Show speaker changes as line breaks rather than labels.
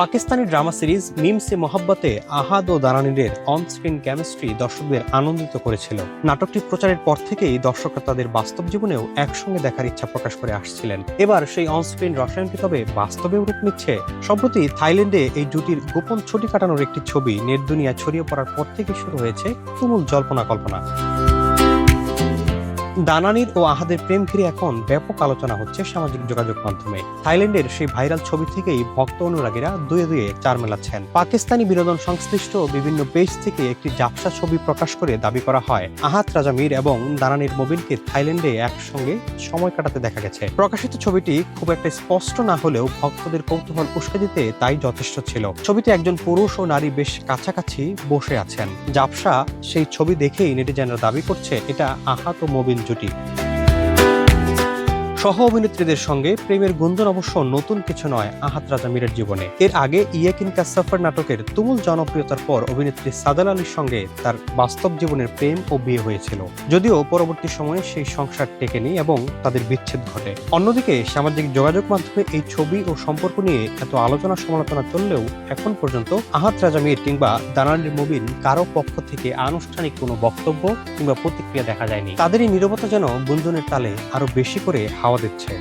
Pakistani drama series Meem Se মোহাব্বতে আহাদ ও দানানিরের অন স্ক্রিন কেমিস্ট্রি দর্শকদের আনন্দিত করেছিল। নাটকটি প্রচারের পর থেকেই দর্শকরা তাদের বাস্তব জীবনেও একসঙ্গে দেখার ইচ্ছা প্রকাশ করে আসছিলেন। এবার সেই অন স্ক্রিন রসায়ন কি তবে বাস্তবে রূপ নিচ্ছে? সম্প্রতি থাইল্যান্ডে এই জুটির গোপন ছুটি কাটানোর একটি ছবি নেট দুনিয়ায় ছড়িয়ে পড়ার পর থেকে শুরু হয়েছে তুমুল জল্পনা কল্পনা। দানানির ও আহাদের প্রেম ঘিরে এখন ব্যাপক আলোচনা হচ্ছে সামাজিক যোগাযোগ মাধ্যমে। থাইল্যান্ডের সেই ভাইরাল ছবি থেকেই ভক্ত অনুরাগীরা দুয়ে দুয়ে চার মেলাচ্ছেন। পাকিস্তানি বিনোদন সংশ্লিষ্ট বিভিন্ন পেজ থেকে একটি ঝাপসা ছবি প্রকাশ করে দাবি করা হয় আহাদ রাজা মীর এবং দানানির মোবিনকে থাইল্যান্ডে একসঙ্গে সময় কাটাতে দেখা গেছে। প্রকাশিত ছবিটি খুব একটা স্পষ্ট না হলেও ভক্তদের কৌতূহল উস্কে দিতে তাই যথেষ্ট ছিল। ছবিতে একজন পুরুষ ও নারী বেশ কাছাকাছি বসে আছেন। ঝাপসা সেই ছবি দেখেই নেটিজেনরা দাবি করছে এটা আহাদ ও মোবিন জুটি। সহ অভিনেত্রীদের সঙ্গে প্রেমের গুঞ্জন অবশ্য নতুন কিছু নয় আহাদ রাজা মীরের জীবনে। এর আগে ইয়াকিন কা সফর নাটকের তুমুল জনপ্রিয়তার পর অভিনেত্রী সাদাল আলীর সঙ্গে তার বাস্তব জীবনের প্রেম ও বিয়ে হয়েছিল, যদিও পরবর্তী সময়ে সেই সংসার টেকেনি এবং তাদের বিচ্ছেদ ঘটে। অন্যদিকে সামাজিক যোগাযোগ মাধ্যমে এই ছবি ও সম্পর্ক নিয়ে এত আলোচনা সমালোচনা চললেও এখন পর্যন্ত আহাদ রাজা মীর কিংবা দানানির মোবিন কারো পক্ষ থেকে আনুষ্ঠানিক কোনো বক্তব্য কিংবা প্রতিক্রিয়া দেখা যায়নি। তাদের এই নীরবতা যেন গুঞ্জনের তালে আরো বেশি করে হাওয়া দিচ্ছে।